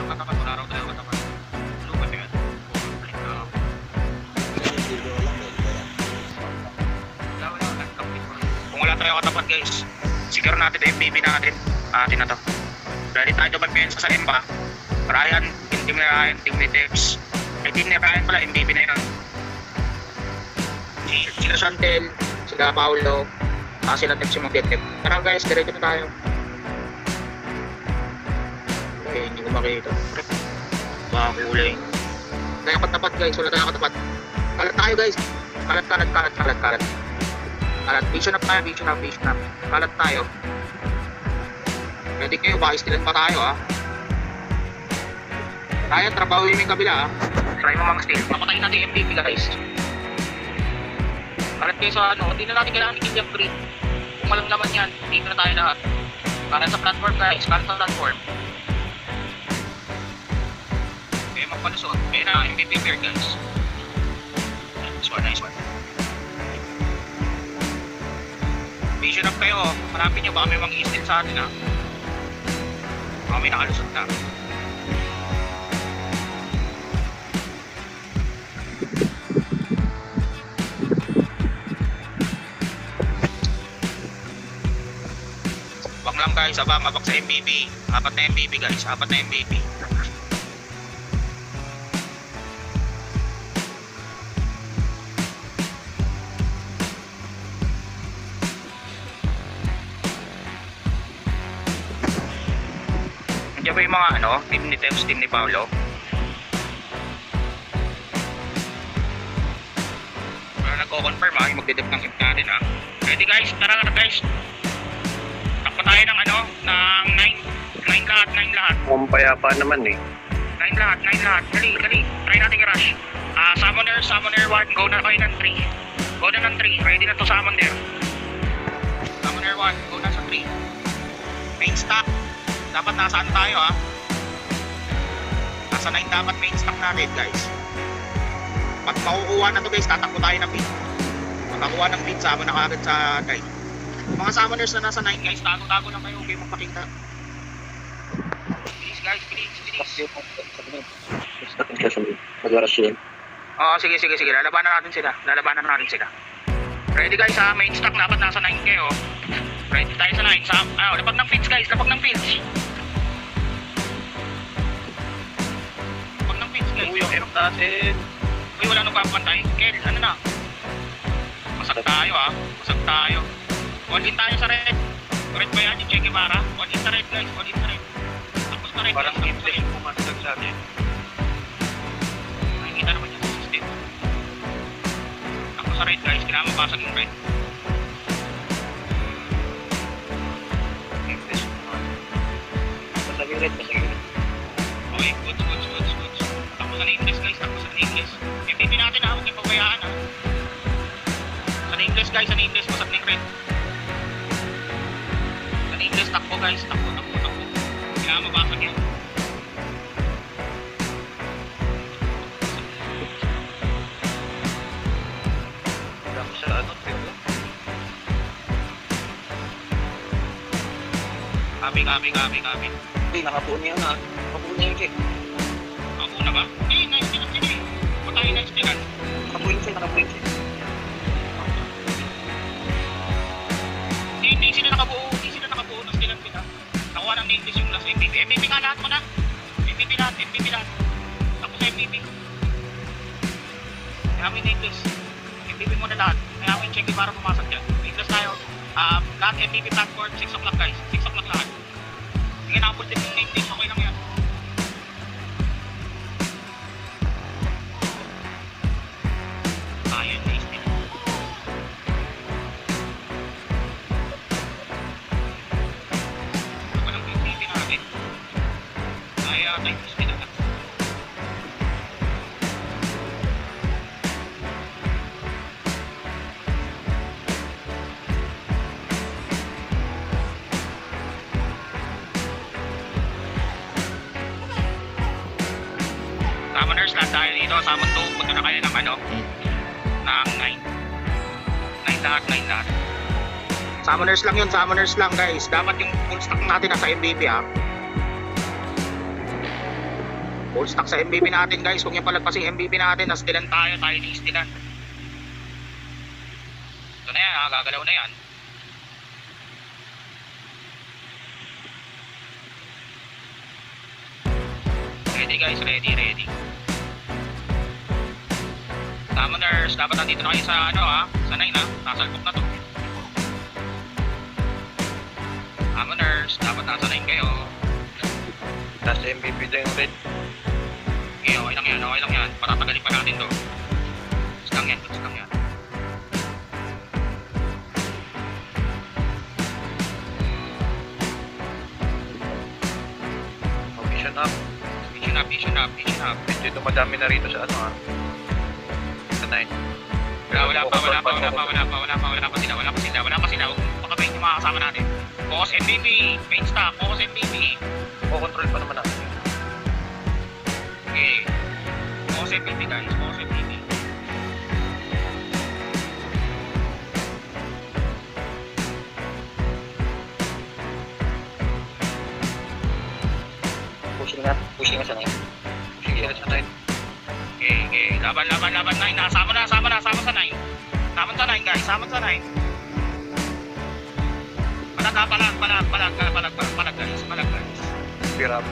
tayong katapat, wala raw tayong katapat. Lupa na yan. Wala, nagkapit ko. Kung wala tayong katapat guys, secure natin yung MVP natin. Atin na to. Ready tayo magpiyensa sa EMPA. Ryan, team ni Ryan, team ni Debs. Ay, team ni Ryan pala, MVP na yun. Sila Chantel, sila Paolo, sila Debs yung mag-detect. Tara guys, diretso na tayo. Okay, hindi ko makita. Baka kulay. Tayo katapat guys, wala tayo katapat. Kalat tayo guys. Kalat. Vision up tayo, vision up. Kalat tayo. Ready kayo, baka istilan pa tayo ah. Tayo, trabaho yung kabila ah. Try mo mga steal. Papatayin natin yung MVP guys. Kalat kayo sa ano, hindi na natin kailangan i-kill yung green. Kung walang laman yan, hindi na tayo lahat. Kalat sa platform guys, kalat sa platform. Okay, magpalusot. Kaya na MVP pair guys. Nice one. Vision up kayo, hanapin nyo baka may mga i-steal sa atin ha. Baka may nakalusot na. Wag lang guys, abang sa MVP. Apat na MVP guys, apat na MVP. Nandiyan ba yung mga ano, team ni Tems, team ni Paolo? Pero nagko-confirm ha, yung magdedep ng hip natin ha. Ready guys, tara guys. Takbo tayo ng ano, ng 9 lahat. Payapa naman eh. 9 lahat. Dali. Try natin i-rush. Summoner 1, go na kayo ng 3. Go na ng 3, ready na to summoner. Summoner 1, go na sa 3. Main stack. Dapat nasaan tayo ha. Nasa 9 dapat main stack natin guys. Pag makukuha na to guys, tatakbo tayo ng pin. Pag nakuha ng pin, sama na kagad sa guide. Mga summoners na nasa 9 guys, tago-tago lang kayo, okay magpakita. Please guys, please. Mag-rush yun. Oo, sige. Lalabanan natin sila. Ready guys ha, main stack dapat nasa 9 kayo. Ready tayo sa 9. Lapag ng pins guys, lapag ng pins. Lapag ng pins guys. Uy, yung error natin. Uy, wala nang papantay. Kel, ano na? Masag tayo. All in tayo sa red. Red ba yan? Yung Che Guevara? All in sa red guys, Tapos na red. Parang gameplay yung pumasag sa atin. Nakikita naman yung system. Tapos sa red guys, kailangan mapasag yung red. Pasagin red. Okay, goods. Tapos sa nameless guys, MVP natin ha, huwag yung pabayaan ha. Sa nameless guys, pasag na yung red. Sa nameless, takbo guys, takbo. Kailangan mabasag yan. Dami siya pero. Copy. Hey, nakapuon niya na. Nakapuon niya yung check. Ako na ba? Nice, sige. Patayin na istilan. Nakapuon siya. Hindi sila nakabuo ng istilan sila. Nakuha ng nameless yung last MVP. MVP nga lahat mo na. MVP lahat. Tapos sa MVP. Kaya mo yung nameless. MVP mo na lahat. Kaya mo yung check para pumasok dyan. Nameless tayo. Lahat MVP platform, 6 o'clock guys. 6 o'clock lahat. Sige na, full din yung nameless. Okay lang yan. Ayun, na istilan. Walang MVP natin. Kaya tayo istilan lang. Summoners lahat tayo dito. Summon 2. Punta na kayo ng ano? Ng 9 lahat. Summoners lang guys. Dapat yung full stack natin nasa MVP ha. Full stack sa MVP natin guys. Huwag niyo palagpasin yung MVP natin. Nastilan tayo ni-stilan. Ito na yan, gagalaw na yan. Ready guys, ready. Summoners, dapat nandito na kayo sa sa 9 sasalpok na to. Summoners, dapat nasa 9 kayo. Nasa MVP din yung red. Okay, okay lang yan. Patatagalin pa natin to. Gusto lang yan. Oh, mission up. Vision up. Medyo dumadami na rito sa sa 9. Wala pa sila. Huwag mong pakabayin yung mga kasama natin. Focus MVP, main stack, focus MVP. Control pa naman natin. Okay. Focus MVP guys, focus MVP. Pushing nga sa 9. Pushing nga sa 9. Okay. Laban 9. Sama sa 9. Sama sa 9 guys, sama sa 9. Palag guys. Spear up.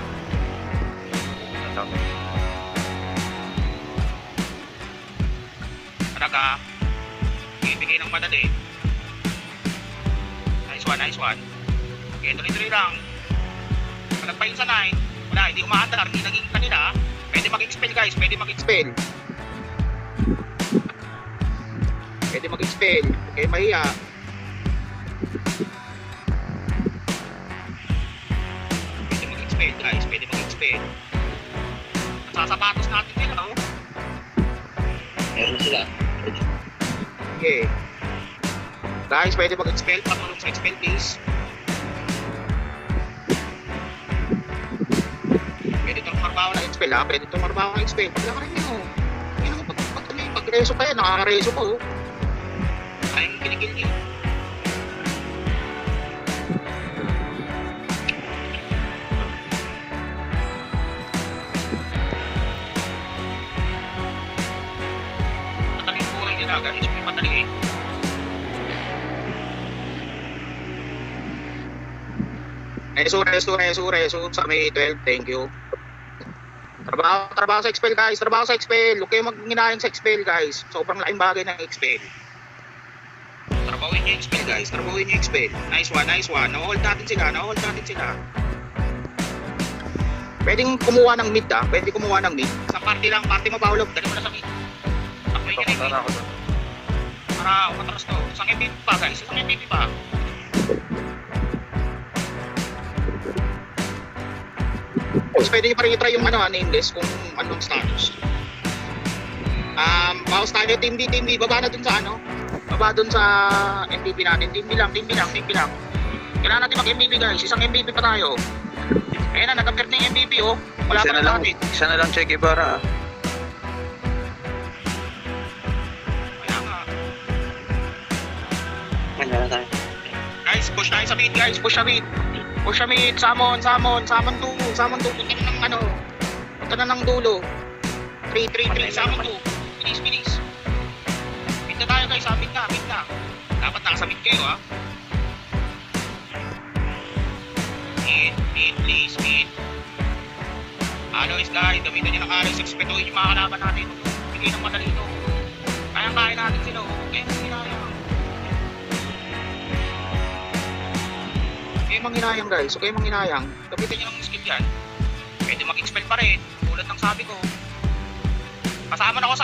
Palag ibigay ng madali. Nice one. Okay, tuloy lang. Palag pa yun sa 9. Wala, hindi umaandar, hindi naging kanila. Pwede mag-expel guys, pwede mag-expel. Okay, mahiya. Pwede mag-expel. Sasapatos natin nila, Meron sila. Okay. Guys, pwede mag-expel. Patulong sa expel, please. Pwede itong marbaho ng expel, Pwede itong marbaho ng expel. Wala ka rin yun, Yan ang pag-reso pa yan. Nakaka-reso pa, Ayun, kinikil niyo. Pataling po rin nila, guys. May pataling. Reso sa may 12, thank you. Trabaho sa expel guys, Huwag kayong maghinayang sa expel guys. Sobrang laking bagay ng expel. Trabahuin niyo yung expel guys, Nice one. Na-hold natin sila. Pwedeng kumuha ng mid Sa party mo Paolo, dali mo na sa mid. Takboy niyo na yung mid. Para umatras to. Isang MVP pa guys, Pwede nyo pa rin i-try yung nameless kung anong status. Bawas tayo team B. Baba na dun sa Baba dun sa MVP natin. Team B lang. Kailangan natin mag-MVP guys. Isang MVP pa tayo. Ayan na, nag-appear na yung MVP Wala pa na natin. Isa na lang Che Guevara. Kaya nga. Guys, push tayo sa mid guys. Push sa mid. Summon 2. Punta na ng dulo. 3. Summon 2. Bilis. Mid na tayo guys, mid na. Dapat nasa mid kayo, Mid, please. Alloys guys, gamitin nyo ng alloys. Expectuhin yung mga kalaban natin. Bigay ng madali ito. Kaya natin sila, Kaya manghinayang guys, gamitin nyo ng skill yan. Pwede mag-expel pa rin, tulad ng sabi ko. Pasama na ako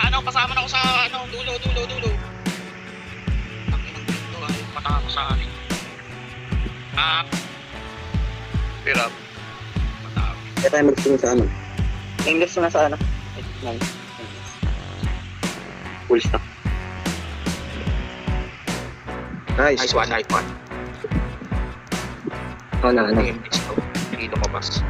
sa dulo. Ito ay patako sa amin. Spear up. Patako. Kaya tayo mag-stream sa English na sa full stack. Nice one. Na. Dito mabas.